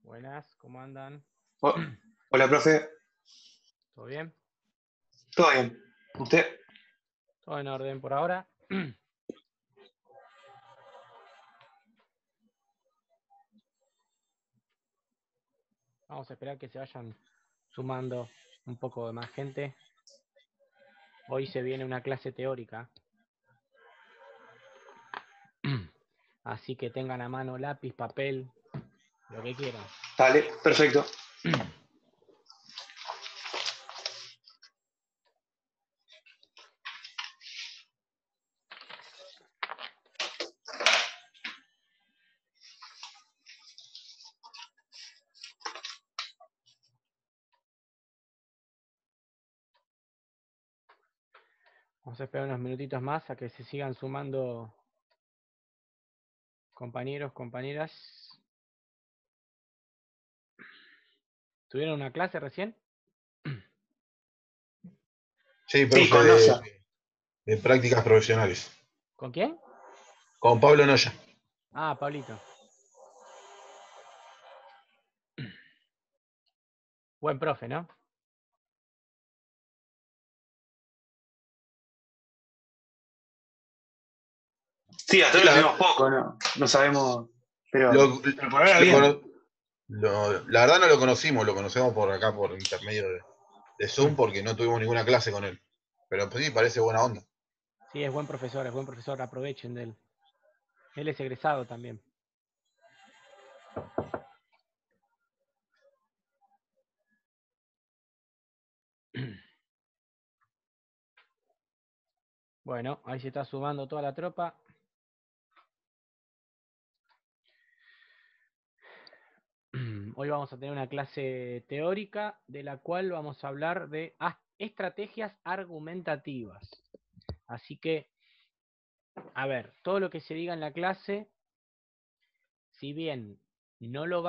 Buenas, ¿cómo andan? Oh, hola, profe. ¿Todo bien? ¿Todo bien? ¿Usted? Todo en orden por ahora. Vamos a esperar que se vayan sumando un poco de más gente. Hoy se viene una clase teórica. Así que tengan a mano lápiz, papel, lo que quieran. Dale, perfecto. Vamos a esperar unos minutitos más a que se sigan sumando compañeros, compañeras. ¿Tuvieron una clase recién? Sí, Sí, profe, con Noya. de prácticas profesionales. ¿Con quién? Con Pablo Noya. Ah, Pablito. Buen profe, ¿no? Sí, hasta Sí, ahora lo vimos poco, ¿no? No sabemos, lo- pero por ahora lo bien. cono- la verdad no lo conocemos por acá, por intermedio de Zoom, porque no tuvimos ninguna clase con él. Pero pues, sí, parece buena onda. Sí, es buen profesor, aprovechen de él. Él es egresado también. Bueno, ahí se está sumando toda la tropa. Hoy vamos a tener una clase teórica de la cual vamos a hablar de estrategias argumentativas. Así que, a ver, todo lo que se diga en la clase, si bien no lo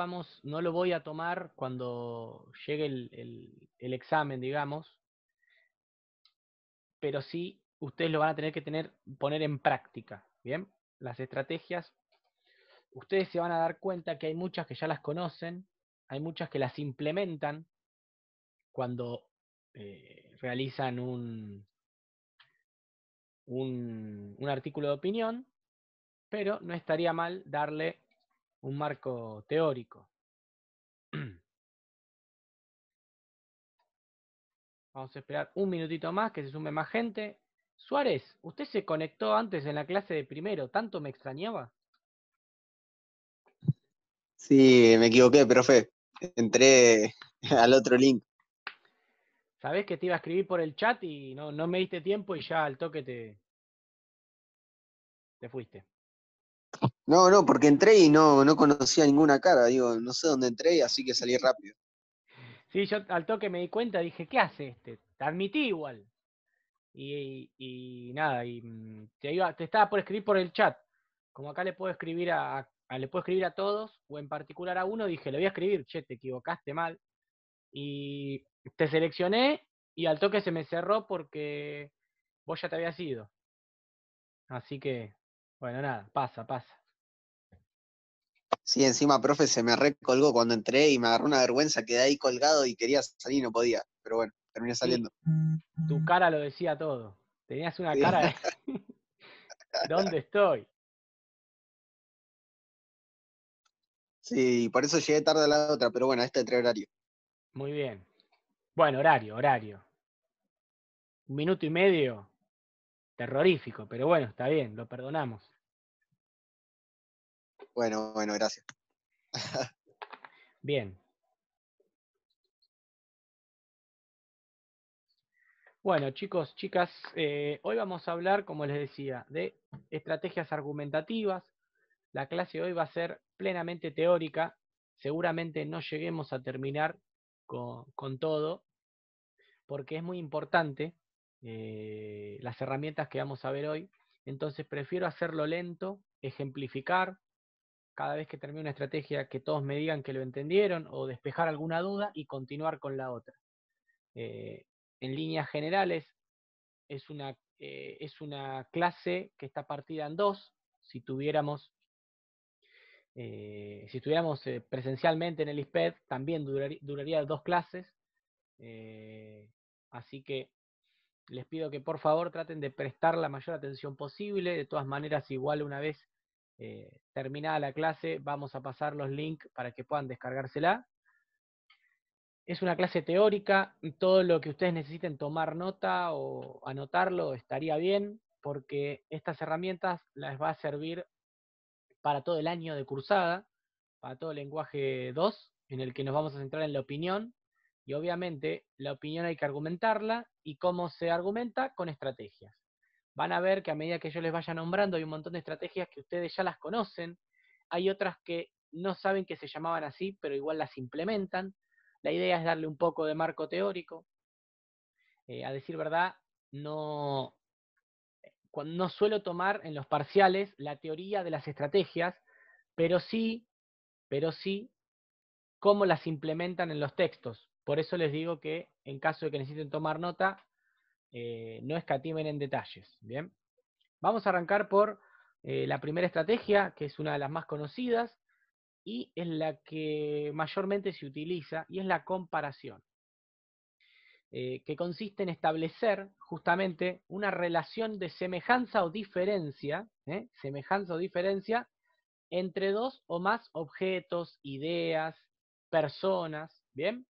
voy a tomar cuando llegue el examen, digamos, pero sí ustedes lo van a tener que poner en práctica, ¿bien? Las estrategias, ustedes se van a dar cuenta que hay muchas que ya las conocen, hay muchas que las implementan cuando realizan un artículo de opinión, pero no estaría mal darle un marco teórico. Vamos a esperar un minutito más que se sume más gente. Suárez, usted se conectó antes en la clase de primero, ¿tanto me extrañaba? Sí, me equivoqué, profe. Entré al otro link. Sabés que te iba a escribir por el chat y no me diste tiempo y ya al toque te fuiste. No, porque entré y no conocía ninguna cara. Digo, no sé dónde entré, así que salí rápido. Sí, yo al toque me di cuenta, dije, ¿qué hace este? Te admití igual. Y nada, te estaba por escribir por el chat. Como acá le puedo escribir le puedo escribir a todos, o en particular a uno, dije, le voy a escribir, che, te equivocaste mal. Y te seleccioné y al toque se me cerró porque vos ya te habías ido. Así que, bueno, nada, pasa. Sí, encima, profe, se me recolgó cuando entré y me agarró una vergüenza. Quedé ahí colgado y quería salir y no podía. Pero bueno, terminé Sí, saliendo. tu cara lo decía todo. Tenías una Sí, cara de ¿dónde estoy? sí, por eso llegué tarde a la otra. Pero bueno, este es horario. Muy bien. Bueno, horario. 1 minuto y medio. Terrorífico, pero bueno, está bien, lo perdonamos. Bueno, gracias. Bien. Bueno, chicos, chicas, hoy vamos a hablar, como les decía, de estrategias argumentativas. La clase de hoy va a ser plenamente teórica. Seguramente no lleguemos a terminar con todo, porque es muy importante las herramientas que vamos a ver hoy. Entonces prefiero hacerlo lento, ejemplificar, cada vez que termine una estrategia que todos me digan que lo entendieron o despejar alguna duda y continuar con la otra. En líneas generales, es una clase que está partida en dos. Si tuviéramos Si estuviéramos presencialmente en el ISPED, también duraría 2 clases. Así que les pido que por favor traten de prestar la mayor atención posible. De todas maneras, igual una vez terminada la clase, vamos a pasar los links para que puedan descargársela. Es una clase teórica, todo lo que ustedes necesiten tomar nota o anotarlo estaría bien, porque estas herramientas les va a servir para todo el año de cursada, para todo el lenguaje 2, en el que nos vamos a centrar en la opinión, y obviamente la opinión hay que argumentarla, y cómo se argumenta con estrategias. Van a ver que a medida que yo les vaya nombrando hay un montón de estrategias que ustedes ya las conocen, hay otras que no saben que se llamaban así, pero igual las implementan. La idea es darle un poco de marco teórico. A decir verdad, no suelo tomar en los parciales la teoría de las estrategias, pero sí cómo las implementan en los textos. Por eso les digo que en caso de que necesiten tomar nota, no escatimen en detalles. Bien, vamos a arrancar por la primera estrategia, que es una de las más conocidas y es la que mayormente se utiliza, y es la comparación. Que consiste en establecer justamente una relación de semejanza o diferencia, entre dos o más objetos, ideas, personas, ¿bien?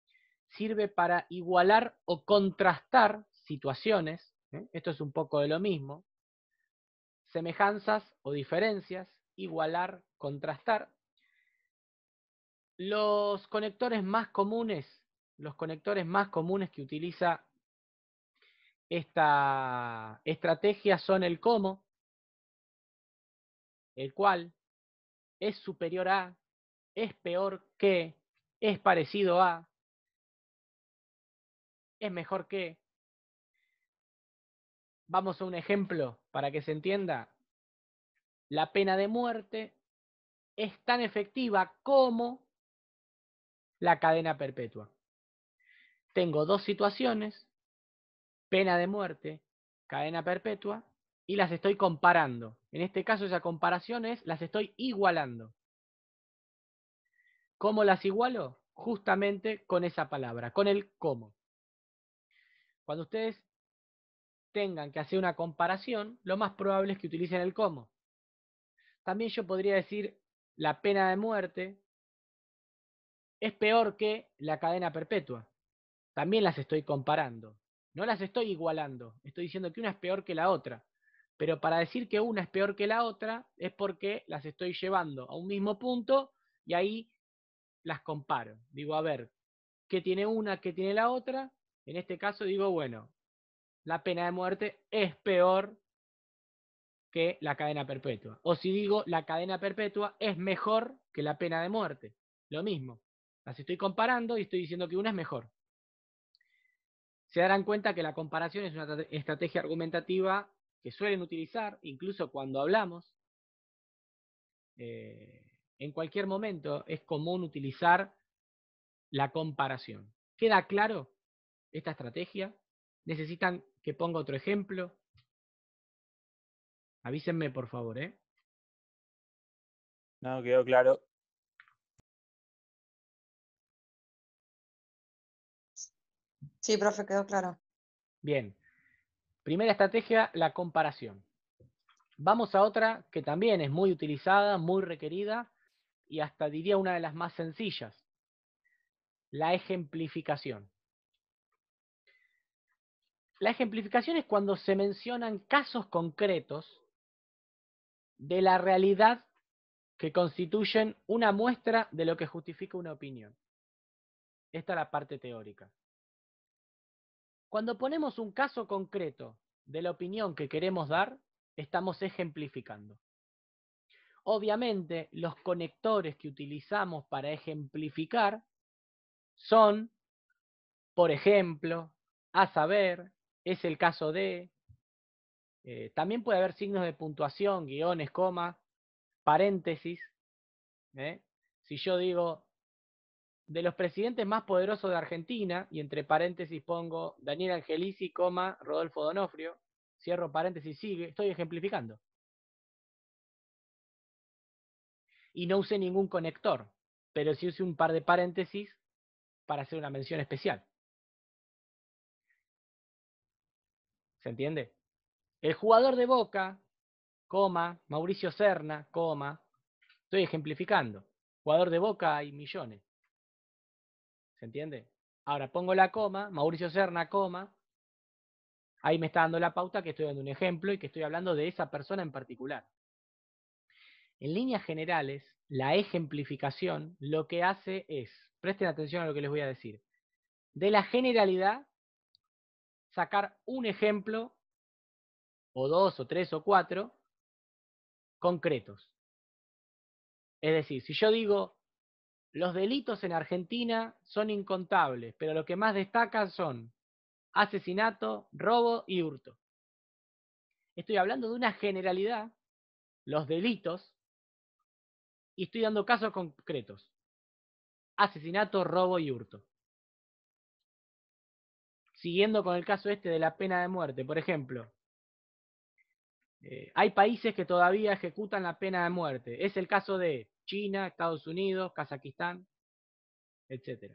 Sirve para igualar o contrastar situaciones, esto es un poco de lo mismo, semejanzas o diferencias, igualar, contrastar. Los conectores más comunes que utiliza esta estrategia son el cómo, el cual, es superior a, es peor que, es parecido a, es mejor que. Vamos a un ejemplo para que se entienda. La pena de muerte es tan efectiva como la cadena perpetua. Tengo dos situaciones, pena de muerte, cadena perpetua, y las estoy comparando. En este caso esa comparación es, las estoy igualando. ¿Cómo las igualo? Justamente con esa palabra, con el cómo. Cuando ustedes tengan que hacer una comparación, lo más probable es que utilicen el cómo. También yo podría decir, la pena de muerte es peor que la cadena perpetua. También las estoy comparando. No las estoy igualando. Estoy diciendo que una es peor que la otra. Pero para decir que una es peor que la otra es porque las estoy llevando a un mismo punto y ahí las comparo. Digo, a ver, ¿qué tiene una, qué tiene la otra? En este caso digo, bueno, la pena de muerte es peor que la cadena perpetua. O si digo, la cadena perpetua es mejor que la pena de muerte. Lo mismo. Las estoy comparando y estoy diciendo que una es mejor. Se darán cuenta que la comparación es una estrategia argumentativa que suelen utilizar, incluso cuando hablamos. En cualquier momento es común utilizar la comparación. ¿Queda claro esta estrategia? ¿Necesitan que ponga otro ejemplo? Avísenme, por favor, ¿eh? No, quedó claro. Sí, profe, quedó claro. Bien. Primera estrategia, la comparación. Vamos a otra que también es muy utilizada, muy requerida y hasta diría una de las más sencillas. La ejemplificación. La ejemplificación es cuando se mencionan casos concretos de la realidad que constituyen una muestra de lo que justifica una opinión. Esta es la parte teórica. Cuando ponemos un caso concreto de la opinión que queremos dar, estamos ejemplificando. Obviamente, los conectores que utilizamos para ejemplificar son, por ejemplo, a saber, es el caso de, también puede haber signos de puntuación, guiones, coma, paréntesis. Si yo digo, de los presidentes más poderosos de Argentina, y entre paréntesis pongo Daniel Angelici, coma, Rodolfo Donofrio, cierro paréntesis, sigue, estoy ejemplificando. y no usé ningún conector, pero sí usé un par de paréntesis para hacer una mención especial. ¿Se entiende? El jugador de Boca, coma, Mauricio Serna, coma, estoy ejemplificando. Jugador de Boca hay millones. ¿Se entiende? Ahora pongo la coma, Mauricio Serna, coma. Ahí me está dando la pauta que estoy dando un ejemplo y que estoy hablando de esa persona en particular. En líneas generales, la ejemplificación lo que hace es, presten atención a lo que les voy a decir, de la generalidad sacar un ejemplo, o dos, o tres, o cuatro, concretos. Es decir, si yo digo, los delitos en Argentina son incontables, pero lo que más destacan son asesinato, robo y hurto. Estoy hablando de una generalidad, los delitos, y estoy dando casos concretos. Asesinato, robo y hurto. Siguiendo con el caso este de la pena de muerte, por ejemplo, hay países que todavía ejecutan la pena de muerte. Es el caso de China, Estados Unidos, Kazajistán, etc.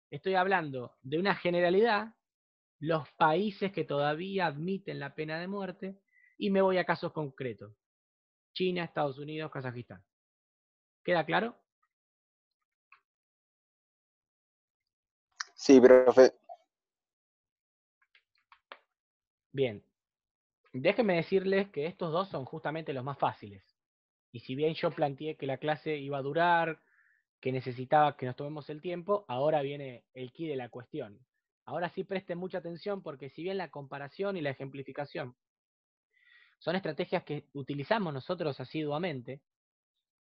Estoy hablando de una generalidad, los países que todavía admiten la pena de muerte, y me voy a casos concretos. China, Estados Unidos, Kazajistán. ¿Queda claro? Sí, profe. Bien. Déjenme decirles que estos dos son justamente los más fáciles. Y si bien yo planteé que la clase iba a durar, que necesitaba que nos tomemos el tiempo, ahora viene el quid de la cuestión. Ahora sí presten mucha atención porque si bien la comparación y la ejemplificación son estrategias que utilizamos nosotros asiduamente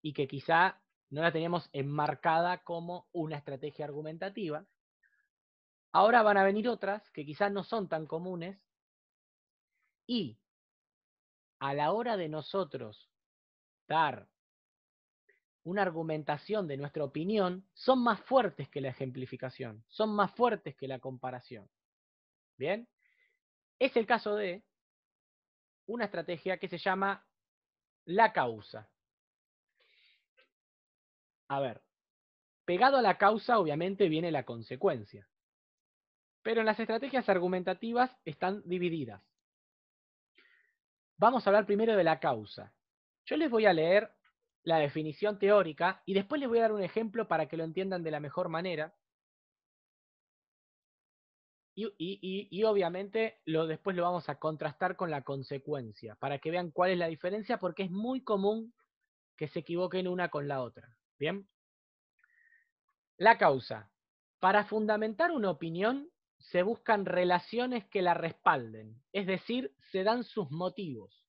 y que quizá no la teníamos enmarcada como una estrategia argumentativa, ahora van a venir otras que quizás no son tan comunes y a la hora de nosotros dar una argumentación de nuestra opinión, son más fuertes que la ejemplificación, son más fuertes que la comparación. ¿Bien? Es el caso de una estrategia que se llama la causa. A ver, pegado a la causa obviamente viene la consecuencia, pero en las estrategias argumentativas están divididas. Vamos a hablar primero de la causa. Yo les voy a leer la definición teórica y después les voy a dar un ejemplo para que lo entiendan de la mejor manera. Y obviamente después lo vamos a contrastar con la consecuencia, para que vean cuál es la diferencia, porque es muy común que se equivoquen una con la otra. ¿Bien? La causa. Para fundamentar una opinión, se buscan relaciones que la respalden, es decir, se dan sus motivos,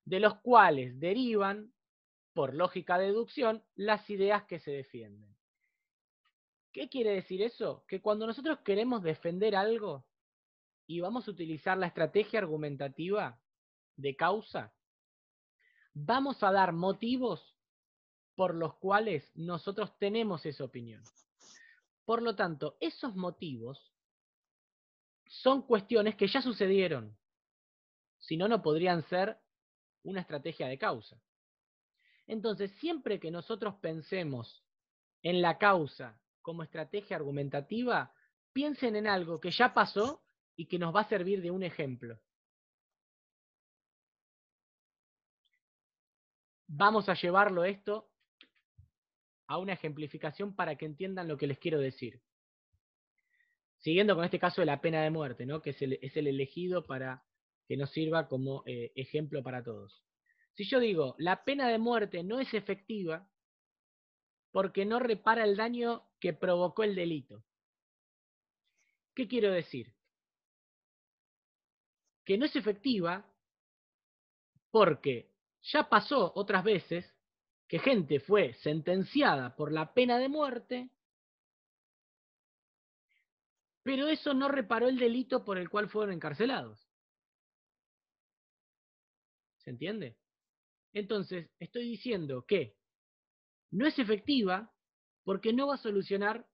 de los cuales derivan, por lógica de deducción, las ideas que se defienden. ¿Qué quiere decir eso? Que cuando nosotros queremos defender algo, y vamos a utilizar la estrategia argumentativa de causa, vamos a dar motivos por los cuales nosotros tenemos esa opinión. Por lo tanto, esos motivos son cuestiones que ya sucedieron. Si no, no podrían ser una estrategia de causa. Entonces, siempre que nosotros pensemos en la causa como estrategia argumentativa, piensen en algo que ya pasó y que nos va a servir de un ejemplo. Vamos a llevarlo esto a una ejemplificación para que entiendan lo que les quiero decir. Siguiendo con este caso de la pena de muerte, ¿no? Que es el elegido para que nos sirva como ejemplo para todos. Si yo digo, la pena de muerte no es efectiva porque no repara el daño que provocó el delito. ¿Qué quiero decir? Que no es efectiva porque ya pasó otras veces que gente fue sentenciada por la pena de muerte, pero eso no reparó el delito por el cual fueron encarcelados. ¿Se entiende? Entonces, estoy diciendo que no es efectiva porque no va a solucionar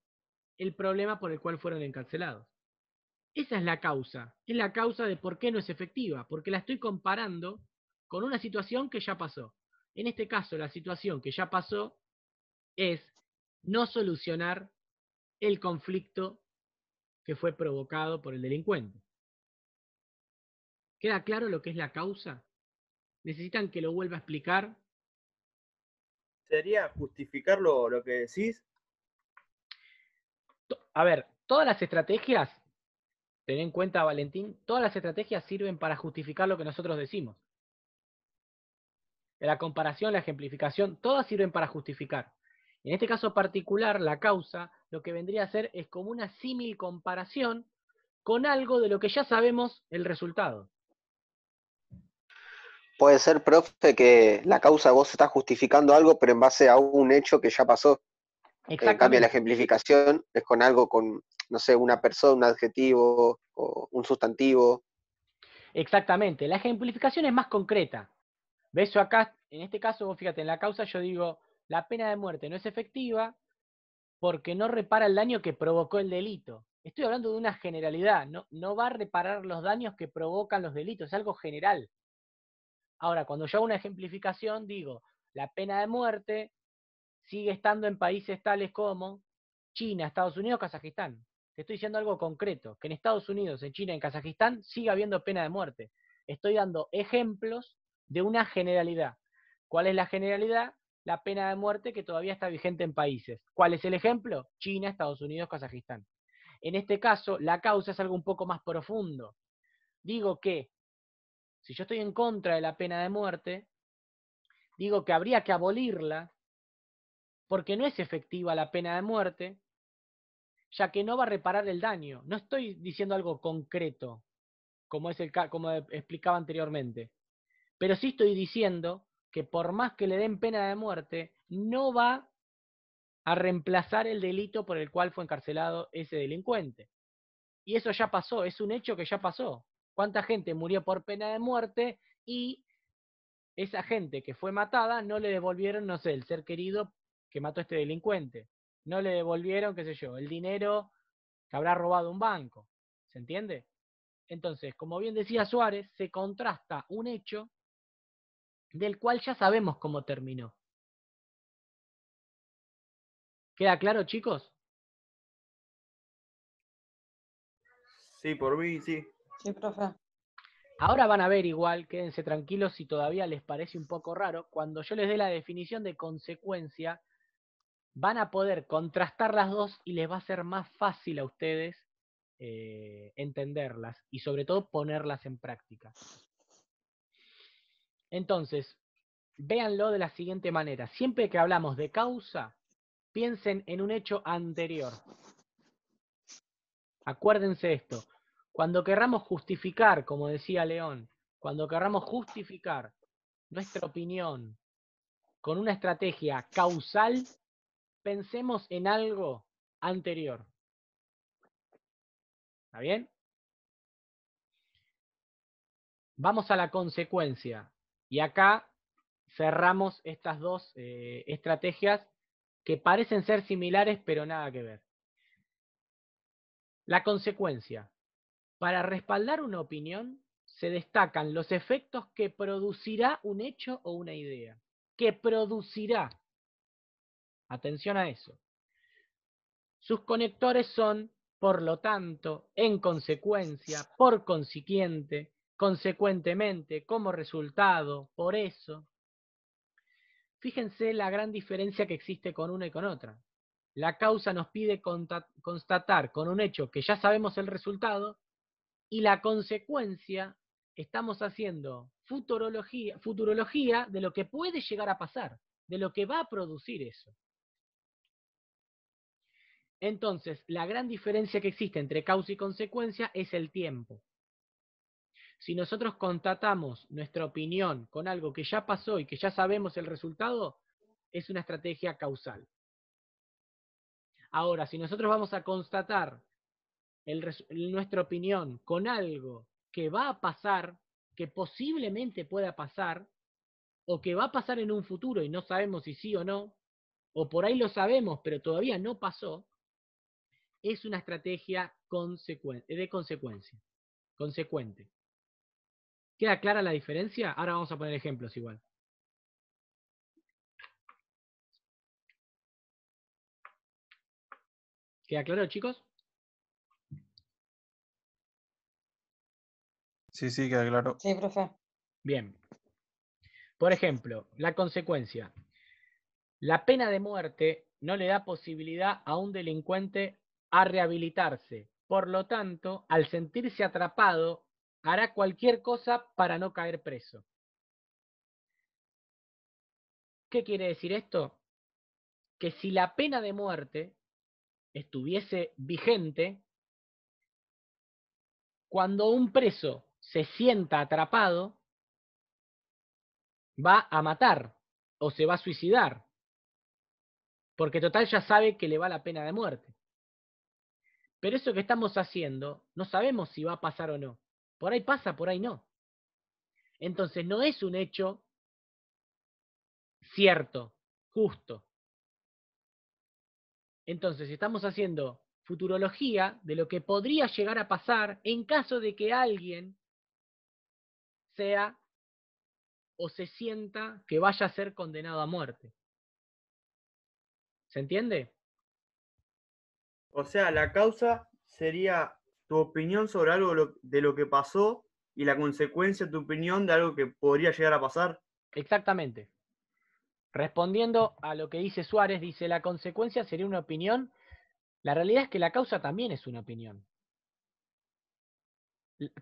el problema por el cual fueron encarcelados. Esa es la causa de por qué no es efectiva, porque la estoy comparando con una situación que ya pasó. En este caso, la situación que ya pasó es no solucionar el conflicto que fue provocado por el delincuente. ¿Queda claro lo que es la causa? ¿Necesitan que lo vuelva a explicar? ¿Sería justificar lo que decís? A ver, todas las estrategias, ten en cuenta, Valentín, todas las estrategias sirven para justificar lo que nosotros decimos. La comparación, la ejemplificación, todas sirven para justificar. En este caso particular, la causa, lo que vendría a ser es como una símil comparación con algo de lo que ya sabemos el resultado. Puede ser, profe, que la causa vos estás justificando algo, pero en base a un hecho que ya pasó. En cambio, la Exactamente. ejemplificación es con algo con, no sé, una persona, un adjetivo o un sustantivo. Exactamente. La ejemplificación es más concreta. ¿Ves? Yo acá, en este caso, vos fíjate, en la causa yo digo, la pena de muerte no es efectiva porque no repara el daño que provocó el delito. Estoy hablando de una generalidad, no va a reparar los daños que provocan los delitos, es algo general. Ahora, cuando yo hago una ejemplificación, digo, la pena de muerte sigue estando en países tales como China, Estados Unidos, Kazajistán. Te estoy diciendo algo concreto, que en Estados Unidos, en China, en Kazajistán sigue habiendo pena de muerte. Estoy dando ejemplos de una generalidad. ¿Cuál es la generalidad? La pena de muerte que todavía está vigente en países. ¿Cuál es el ejemplo? China, Estados Unidos, Kazajistán. En este caso, la causa es algo un poco más profundo. Digo que, si yo estoy en contra de la pena de muerte, digo que habría que abolirla porque no es efectiva la pena de muerte, ya que no va a reparar el daño. No estoy diciendo algo concreto, como explicaba anteriormente, pero sí estoy diciendo que por más que le den pena de muerte, no va a reemplazar el delito por el cual fue encarcelado ese delincuente. Y eso ya pasó, es un hecho que ya pasó. ¿Cuánta gente murió por pena de muerte y esa gente que fue matada no le devolvieron, no sé, el ser querido que mató a este delincuente? No le devolvieron, qué sé yo, el dinero que habrá robado un banco. ¿Se entiende? Entonces, como bien decía Suárez, se contrasta un hecho del cual ya sabemos cómo terminó. ¿Queda claro, chicos? Sí, por mí, sí. Sí, profe. Ahora van a ver igual, quédense tranquilos si todavía les parece un poco raro, cuando yo les dé la definición de consecuencia, van a poder contrastar las dos y les va a ser más fácil a ustedes entenderlas y sobre todo ponerlas en práctica. Entonces, véanlo de la siguiente manera. Siempre que hablamos de causa, piensen en un hecho anterior. Acuérdense esto. Cuando querramos justificar, como decía León, cuando querramos justificar nuestra opinión con una estrategia causal, pensemos en algo anterior. ¿Está bien? Vamos a la consecuencia. Y acá cerramos estas dos estrategias que parecen ser similares, pero nada que ver. La consecuencia. Para respaldar una opinión, se destacan los efectos que producirá un hecho o una idea. Que producirá. Atención a eso. Sus conectores son, por lo tanto, en consecuencia, por consiguiente, consecuentemente, como resultado, por eso. Fíjense la gran diferencia que existe con una y con otra. La causa nos pide constatar con un hecho que ya sabemos el resultado, y la consecuencia estamos haciendo futurología de lo que puede llegar a pasar, de lo que va a producir eso. Entonces, la gran diferencia que existe entre causa y consecuencia es el tiempo. Si nosotros constatamos nuestra opinión con algo que ya pasó y que ya sabemos el resultado, es una estrategia causal. Ahora, si nosotros vamos a constatar nuestra opinión con algo que va a pasar, que posiblemente pueda pasar, o que va a pasar en un futuro y no sabemos si sí o no, o por ahí lo sabemos pero todavía no pasó, es una estrategia de consecuencia, consecuente. ¿Queda clara la diferencia? Ahora vamos a poner ejemplos igual. ¿Queda claro, chicos? Sí, sí, queda claro. Sí, profe. Bien. Por ejemplo, la consecuencia. La pena de muerte no le da posibilidad a un delincuente a rehabilitarse. Por lo tanto, al sentirse atrapado, hará cualquier cosa para no caer preso. ¿Qué quiere decir esto? Que si la pena de muerte estuviese vigente, cuando un preso se sienta atrapado, va a matar o se va a suicidar, porque total ya sabe que le va la pena de muerte. Pero eso que estamos haciendo, no sabemos si va a pasar o no. Por ahí pasa, por ahí no. Entonces no es un hecho cierto, justo. Entonces estamos haciendo futurología de lo que podría llegar a pasar en caso de que alguien sea o se sienta que vaya a ser condenado a muerte. ¿Se entiende? O sea, la causa sería tu opinión sobre algo de lo que pasó y la consecuencia, tu opinión de algo que podría llegar a pasar. Exactamente. Respondiendo a lo que dice Suárez, dice la consecuencia sería una opinión. La realidad es que la causa también es una opinión.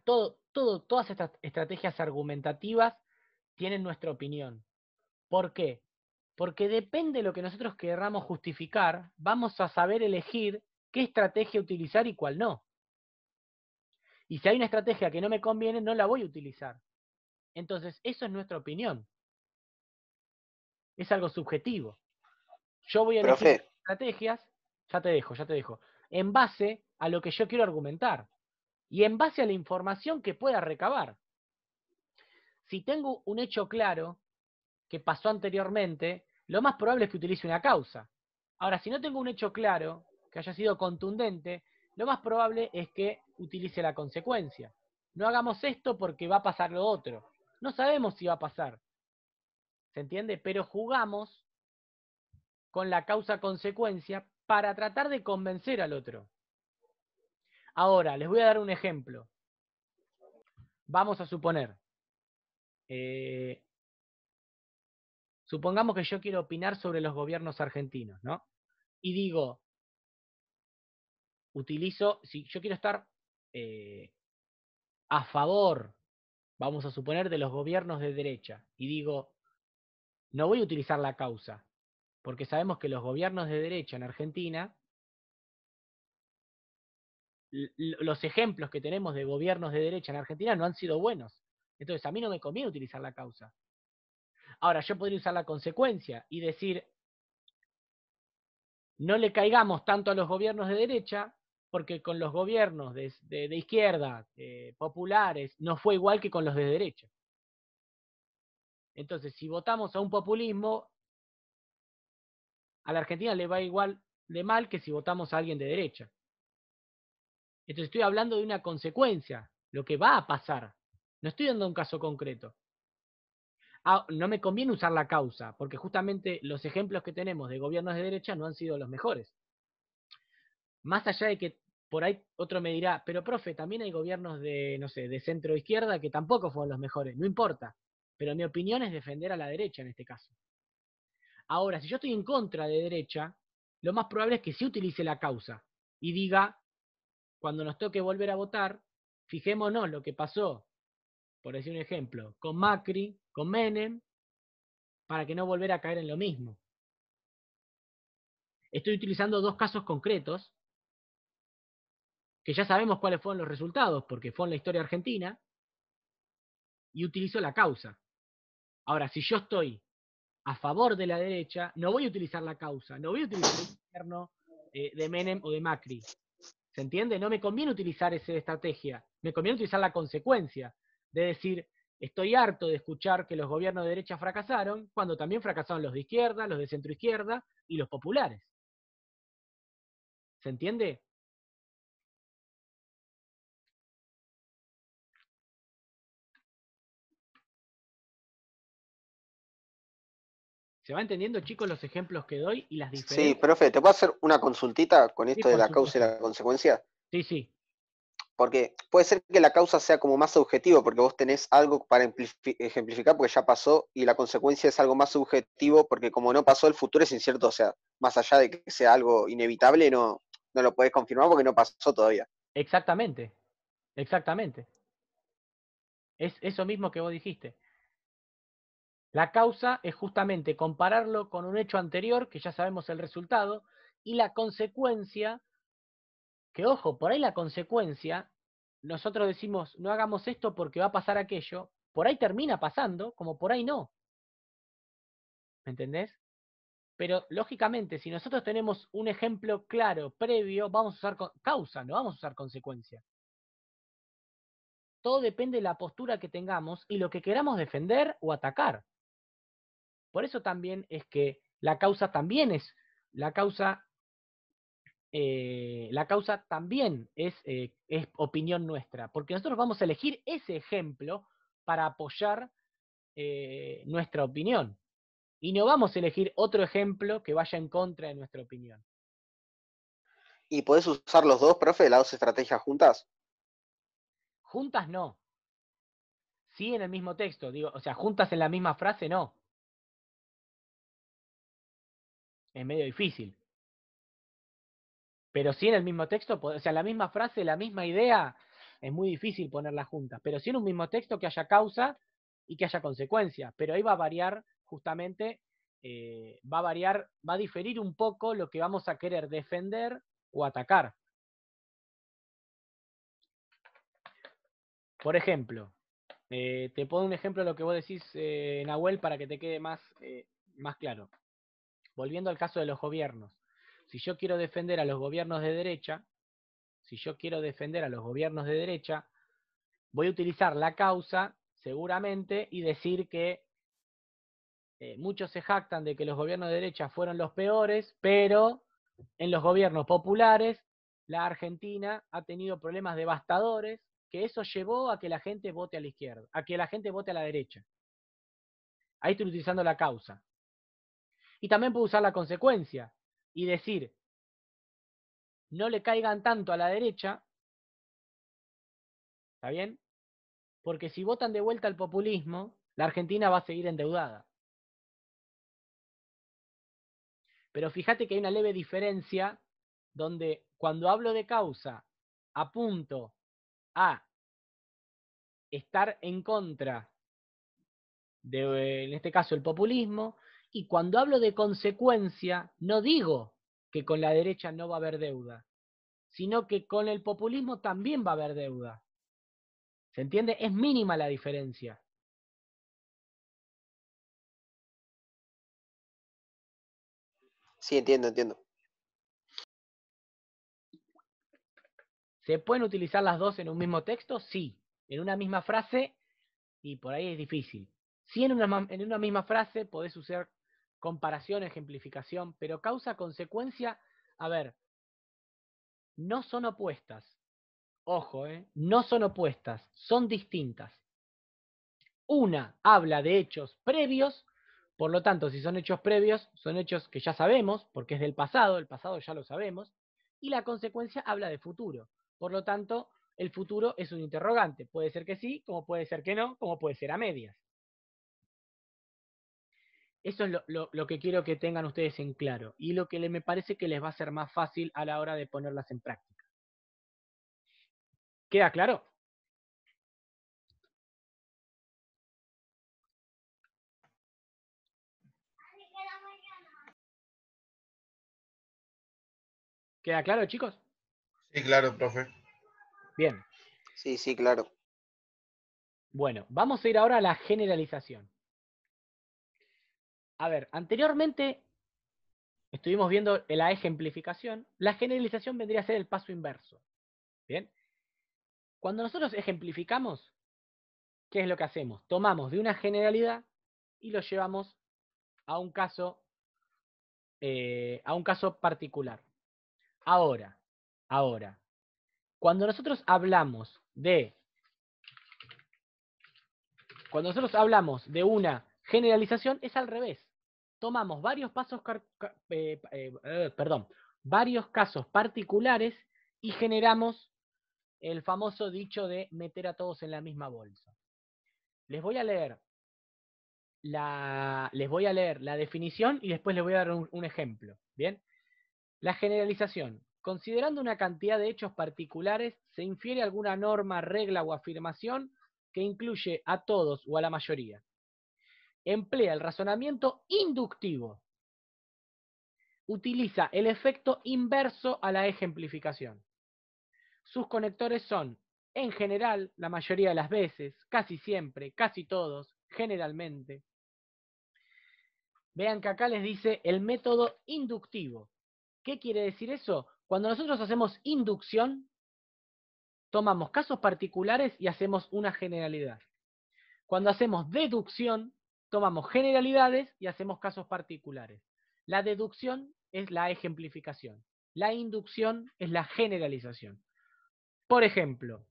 Todas estas estrategias argumentativas tienen nuestra opinión. ¿Por qué? Porque depende de lo que nosotros querramos justificar, vamos a saber elegir qué estrategia utilizar y cuál no. Y si hay una estrategia que no me conviene, no la voy a utilizar. Entonces, eso es nuestra opinión. Es algo subjetivo. Yo voy a elegir Profe, estrategias, ya te dejo, en base a lo que yo quiero argumentar y en base a la información que pueda recabar. Si tengo un hecho claro que pasó anteriormente, lo más probable es que utilice una causa. Ahora, si no tengo un hecho claro, que haya sido contundente, lo más probable es que utilice la consecuencia. No hagamos esto porque va a pasar lo otro. No sabemos si va a pasar. ¿Se entiende? Pero jugamos con la causa-consecuencia para tratar de convencer al otro. Ahora, les voy a dar un ejemplo. Vamos a suponer, supongamos que yo quiero opinar sobre los gobiernos argentinos, ¿no? Y digo, si yo quiero estar a favor, vamos a suponer, de los gobiernos de derecha, y digo, no voy a utilizar la causa, porque sabemos que los gobiernos de derecha en Argentina, los ejemplos que tenemos de gobiernos de derecha en Argentina no han sido buenos. Entonces a mí no me conviene utilizar la causa. Ahora, yo podría usar la consecuencia y decir, no le caigamos tanto a los gobiernos de derecha, porque con los gobiernos de izquierda, populares, no fue igual que con los de derecha. Entonces, si votamos a un populismo, a la Argentina le va igual de mal que si votamos a alguien de derecha. Entonces estoy hablando de una consecuencia, lo que va a pasar. No estoy dando un caso concreto. No me conviene usar la causa, porque justamente los ejemplos que tenemos de gobiernos de derecha no han sido los mejores. Más allá de que por ahí otro me dirá, pero profe, también hay gobiernos de, no sé, de centro izquierda que tampoco fueron los mejores. No importa. Pero mi opinión es defender a la derecha en este caso. Ahora, si yo estoy en contra de derecha, lo más probable es que sí utilice la causa y diga, cuando nos toque volver a votar, fijémonos lo que pasó, por decir un ejemplo, con Macri, con Menem, para que no volver a caer en lo mismo. Estoy utilizando dos casos concretos, que ya sabemos cuáles fueron los resultados, porque fue en la historia argentina, y utilizo la causa. Ahora, si yo estoy a favor de la derecha, no voy a utilizar la causa, no voy a utilizar el gobierno de Menem o de Macri. ¿Se entiende? No me conviene utilizar esa estrategia, me conviene utilizar la consecuencia de decir, estoy harto de escuchar que los gobiernos de derecha fracasaron, cuando también fracasaron los de izquierda, los de centro izquierda y los populares. ¿Se entiende? ¿Se va entendiendo, chicos, los ejemplos que doy y las Sí, diferencias? profe, ¿te puedo hacer una consultita con Sí, esto de por la causa y supuesto. la consecuencia? Sí, sí. Porque puede ser que la causa sea como más subjetivo, porque vos tenés algo para ejemplificar porque ya pasó, y la consecuencia es algo más subjetivo porque como no pasó, el futuro es incierto, o sea, más allá de que sea algo inevitable, no lo podés confirmar porque no pasó todavía. Exactamente. Exactamente. Es eso mismo que vos dijiste. La causa es justamente compararlo con un hecho anterior, que ya sabemos el resultado, y la consecuencia, que ojo, por ahí la consecuencia, nosotros decimos, no hagamos esto porque va a pasar aquello, por ahí termina pasando, como por ahí no. ¿Me entendés? Pero lógicamente, si nosotros tenemos un ejemplo claro, previo, vamos a usar causa, no vamos a usar consecuencia. Todo depende de la postura que tengamos y lo que queramos defender o atacar. Por eso también es que la causa también es, la causa también es opinión nuestra, porque nosotros vamos a elegir ese ejemplo para apoyar nuestra opinión. Y no vamos a elegir otro ejemplo que vaya en contra de nuestra opinión. ¿Y podés usar los dos, profe, las dos estrategias juntas? Juntas no. Sí en el mismo texto, digo, o sea, juntas en la misma frase no. Es medio difícil. Pero sí en el mismo texto, o sea, la misma frase, la misma idea, es muy difícil ponerla juntas. Pero sí en un mismo texto que haya causa y que haya consecuencia. Pero ahí va a variar justamente, va a diferir un poco lo que vamos a querer defender o atacar. Por ejemplo, te pongo un ejemplo de lo que vos decís, Nahuel, para que te quede más claro. Volviendo al caso de los gobiernos. Si yo quiero defender a los gobiernos de derecha, voy a utilizar la causa, seguramente, y decir que muchos se jactan de que los gobiernos de derecha fueron los peores, pero en los gobiernos populares, la Argentina ha tenido problemas devastadores, que eso llevó a que la gente vote a la izquierda, a que la gente vote a la derecha. Ahí estoy utilizando la causa. Y también puedo usar la consecuencia y decir, no le caigan tanto a la derecha, ¿está bien? Porque si votan de vuelta al populismo, la Argentina va a seguir endeudada. Pero fíjate que hay una leve diferencia donde cuando hablo de causa apunto a estar en contra de, en este caso, el populismo, y cuando hablo de consecuencia no digo que con la derecha no va a haber deuda, sino que con el populismo también va a haber deuda. ¿Se entiende? Es mínima la diferencia. Sí, entiendo. ¿Se pueden utilizar las dos en un mismo texto? Sí. En una misma frase, y por ahí es difícil. Sí, en una misma frase podés usar comparación, ejemplificación, pero causa-consecuencia, a ver, no son opuestas. Ojo, no son opuestas, son distintas. Una habla de hechos previos, por lo tanto, si son hechos previos, son hechos que ya sabemos, porque es del pasado, el pasado ya lo sabemos, y la consecuencia habla de futuro. Por lo tanto, el futuro es un interrogante. Puede ser que sí, como puede ser que no, como puede ser a medias. Eso es lo que quiero que tengan ustedes en claro y lo que me parece que les va a ser más fácil a la hora de ponerlas en práctica. ¿Queda claro? ¿Queda claro, chicos? Sí, claro, profe. Bien. Sí, claro. Bueno, vamos a ir ahora a la generalización. A ver, anteriormente estuvimos viendo la ejemplificación. La generalización vendría a ser el paso inverso. Bien. Cuando nosotros ejemplificamos, ¿qué es lo que hacemos? Tomamos de una generalidad y lo llevamos a un caso particular. Ahora, cuando nosotros hablamos de una generalización, es al revés. tomamos varios casos particulares y generamos el famoso dicho de meter a todos en la misma bolsa. Les voy a leer la definición y después les voy a dar un ejemplo. ¿Bien? La generalización. Considerando una cantidad de hechos particulares, se infiere alguna norma, regla o afirmación que incluye a todos o a la mayoría. Emplea el razonamiento inductivo. Utiliza el efecto inverso a la ejemplificación. Sus conectores son, en general, la mayoría de las veces, casi siempre, casi todos, generalmente. Vean que acá les dice el método inductivo. ¿Qué quiere decir eso? Cuando nosotros hacemos inducción, tomamos casos particulares y hacemos una generalidad. Cuando hacemos deducción, tomamos generalidades y hacemos casos particulares. La deducción es la ejemplificación. La inducción es la generalización. Por ejemplo,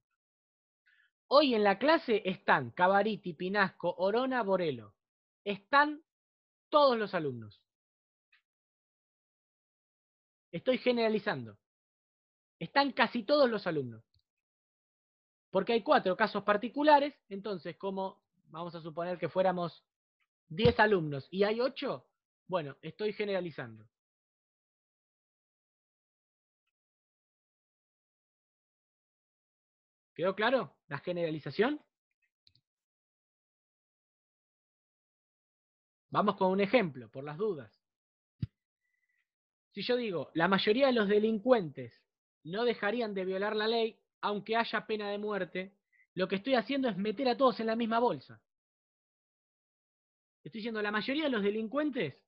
hoy en la clase están Cavariti, Pinasco, Orona, Borelo. Están todos los alumnos. Estoy generalizando. Están casi todos los alumnos. Porque hay 4 casos particulares, entonces como vamos a suponer que fuéramos 10 alumnos y hay 8, bueno, estoy generalizando. ¿Quedó claro la generalización? Vamos con un ejemplo, por las dudas. Si yo digo, la mayoría de los delincuentes no dejarían de violar la ley, aunque haya pena de muerte, lo que estoy haciendo es meter a todos en la misma bolsa. Estoy diciendo, la mayoría de los delincuentes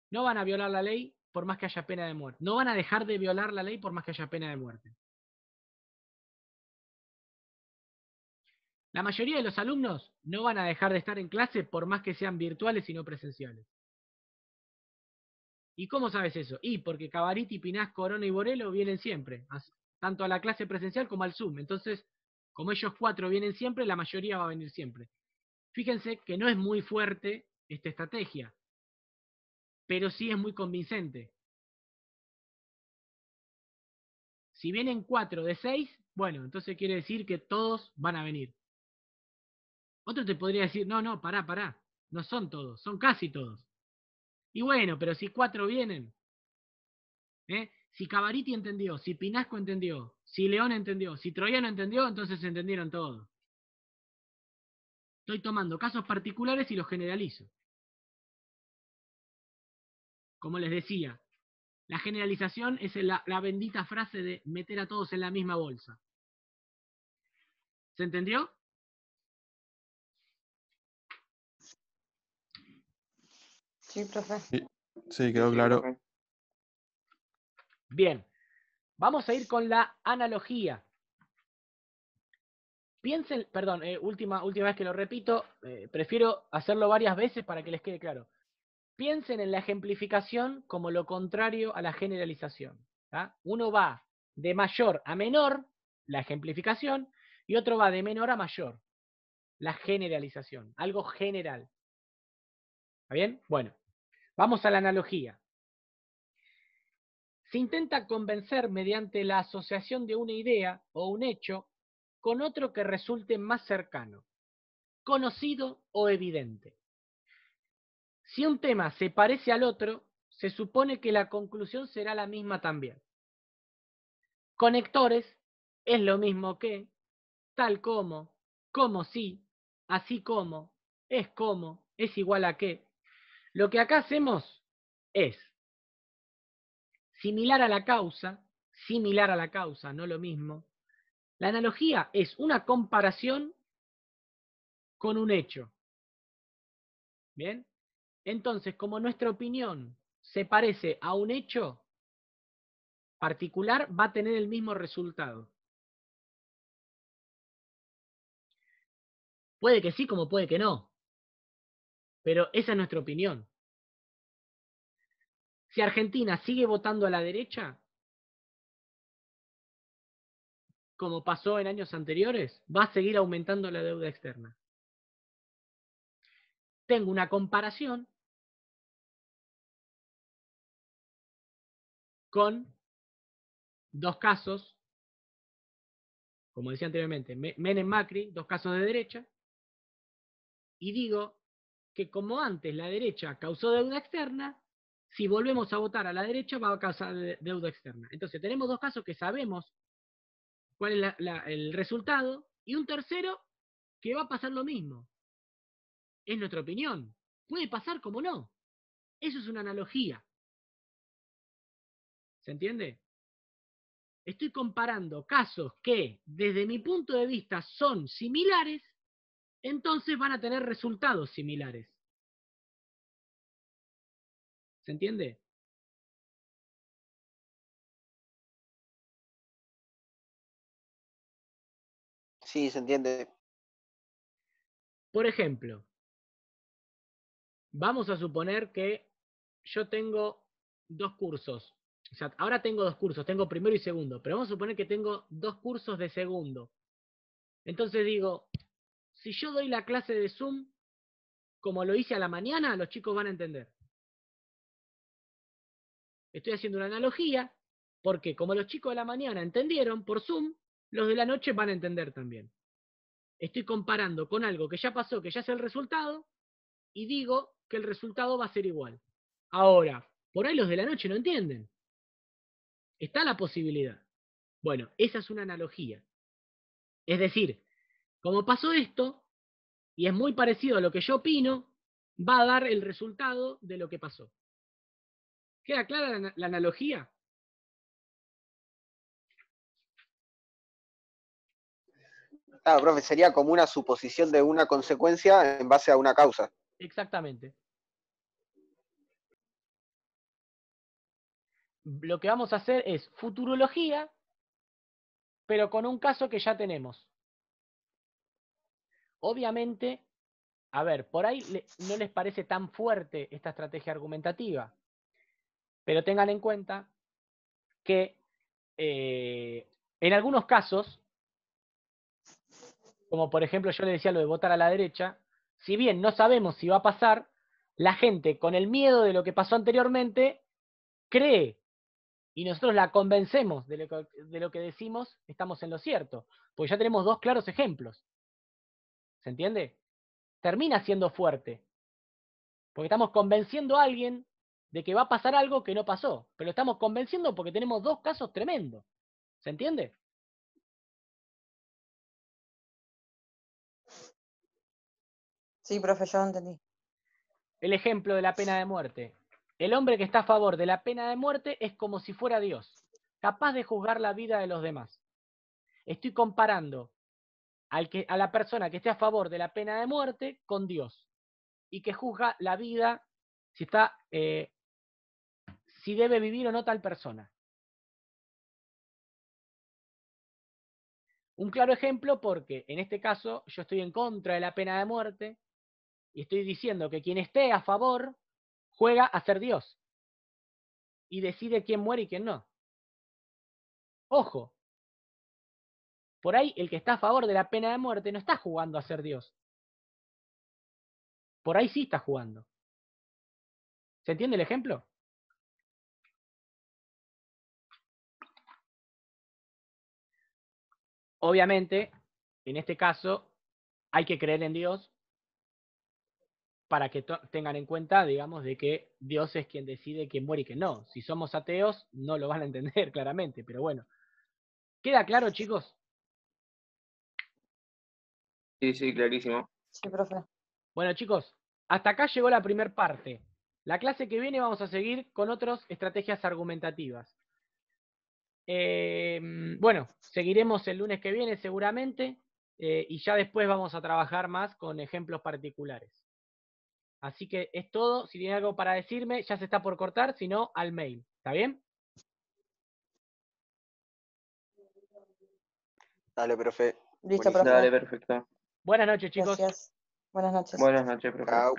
no van a violar la ley por más que haya pena de muerte. No van a dejar de violar la ley por más que haya pena de muerte. La mayoría de los alumnos no van a dejar de estar en clase por más que sean virtuales y no presenciales. ¿Y cómo sabes eso? Y porque Cavariti, Pinasco, Corona y Borelo vienen siempre, tanto a la clase presencial como al Zoom. Entonces, como ellos 4 vienen siempre, la mayoría va a venir siempre. Fíjense que no es muy fuerte esta estrategia, pero sí es muy convincente. Si vienen 4 de 6, bueno, entonces quiere decir que todos van a venir. Otro te podría decir, no, pará, no son todos, son casi todos. Y bueno, pero si 4 vienen, si Cavariti entendió, si Pinasco entendió, si León entendió, si Troyano entendió, entonces entendieron todos. Estoy tomando casos particulares y los generalizo. Como les decía, la generalización es la bendita frase de meter a todos en la misma bolsa. ¿Se entendió? Sí, profe. Sí, quedó claro. Bien, vamos a ir con la analogía. Piensen, perdón, última vez que lo repito, prefiero hacerlo varias veces para que les quede claro. Piensen en la ejemplificación como lo contrario a la generalización. ¿tá? Uno va de mayor a menor, la ejemplificación, y otro va de menor a mayor, la generalización, algo general. ¿Está bien? Bueno, vamos a la analogía. Se intenta convencer mediante la asociación de una idea o un hecho con otro que resulte más cercano, conocido o evidente. Si un tema se parece al otro, se supone que la conclusión será la misma también. Conectores es lo mismo que, tal como si, así como, es igual a que. Lo que acá hacemos es similar a la causa, no lo mismo. La analogía es una comparación con un hecho. ¿Bien? Entonces, como nuestra opinión se parece a un hecho particular, va a tener el mismo resultado. Puede que sí, como puede que no. Pero esa es nuestra opinión. Si Argentina sigue votando a la derecha, como pasó en años anteriores, va a seguir aumentando la deuda externa. Tengo una comparación con dos casos, como decía anteriormente, Menem Macri, dos casos de derecha, y digo que como antes la derecha causó deuda externa, si volvemos a votar a la derecha va a causar deuda externa. Entonces tenemos dos casos que sabemos cuál es el resultado, y un tercero que va a pasar lo mismo. Es nuestra opinión. Puede pasar como no. Eso es una analogía. ¿Se entiende? Estoy comparando casos que, desde mi punto de vista, son similares, entonces van a tener resultados similares. ¿Se entiende? Sí, se entiende. Por ejemplo, vamos a suponer que yo tengo dos cursos. O sea, ahora tengo dos cursos, tengo primero y segundo, pero vamos a suponer que tengo dos cursos de segundo. Entonces digo, si yo doy la clase de Zoom como lo hice a la mañana, los chicos van a entender. Estoy haciendo una analogía, porque como los chicos de la mañana entendieron por Zoom, los de la noche van a entender también. Estoy comparando con algo que ya pasó, que ya es el resultado, y digo que el resultado va a ser igual. Ahora, por ahí los de la noche no entienden. Está la posibilidad. Bueno, esa es una analogía. Es decir, como pasó esto, y es muy parecido a lo que yo opino, va a dar el resultado de lo que pasó. ¿Queda clara la analogía? Claro, profe, sería como una suposición de una consecuencia en base a una causa. Exactamente. Lo que vamos a hacer es futurología, pero con un caso que ya tenemos. Obviamente, a ver, por ahí no les parece tan fuerte esta estrategia argumentativa, pero tengan en cuenta que en algunos casos, como por ejemplo yo le decía lo de votar a la derecha, si bien no sabemos si va a pasar, la gente con el miedo de lo que pasó anteriormente cree, y nosotros la convencemos de lo que decimos, estamos en lo cierto, porque ya tenemos dos claros ejemplos. ¿Se entiende? Termina siendo fuerte, porque estamos convenciendo a alguien de que va a pasar algo que no pasó, pero lo estamos convenciendo porque tenemos dos casos tremendos. ¿Se entiende? Sí, profe, yo entendí. El ejemplo de la pena de muerte. El hombre que está a favor de la pena de muerte es como si fuera Dios, capaz de juzgar la vida de los demás. Estoy comparando a la persona que esté a favor de la pena de muerte con Dios y que juzga la vida si debe vivir o no tal persona. Un claro ejemplo porque en este caso yo estoy en contra de la pena de muerte y estoy diciendo que quien esté a favor juega a ser Dios y decide quién muere y quién no. Ojo, por ahí el que está a favor de la pena de muerte no está jugando a ser Dios. Por ahí sí está jugando. ¿Se entiende el ejemplo? Obviamente, en este caso, hay que creer en Dios para que tengan en cuenta, digamos, de que Dios es quien decide quién muere y quién no. Si somos ateos, no lo van a entender claramente, pero bueno. ¿Queda claro, chicos? Sí, sí, clarísimo. Sí, profe. Bueno, chicos, hasta acá llegó la primera parte. La clase que viene vamos a seguir con otras estrategias argumentativas. Bueno, seguiremos el lunes que viene seguramente y ya después vamos a trabajar más con ejemplos particulares. Así que es todo. Si tiene algo para decirme, ya se está por cortar, si no, al mail. ¿Está bien? Dale, profe. Listo, Buenísimo. Dale, profe. perfecto. Buenas noches, chicos. Gracias. Buenas noches. Buenas noches, profe. Chao.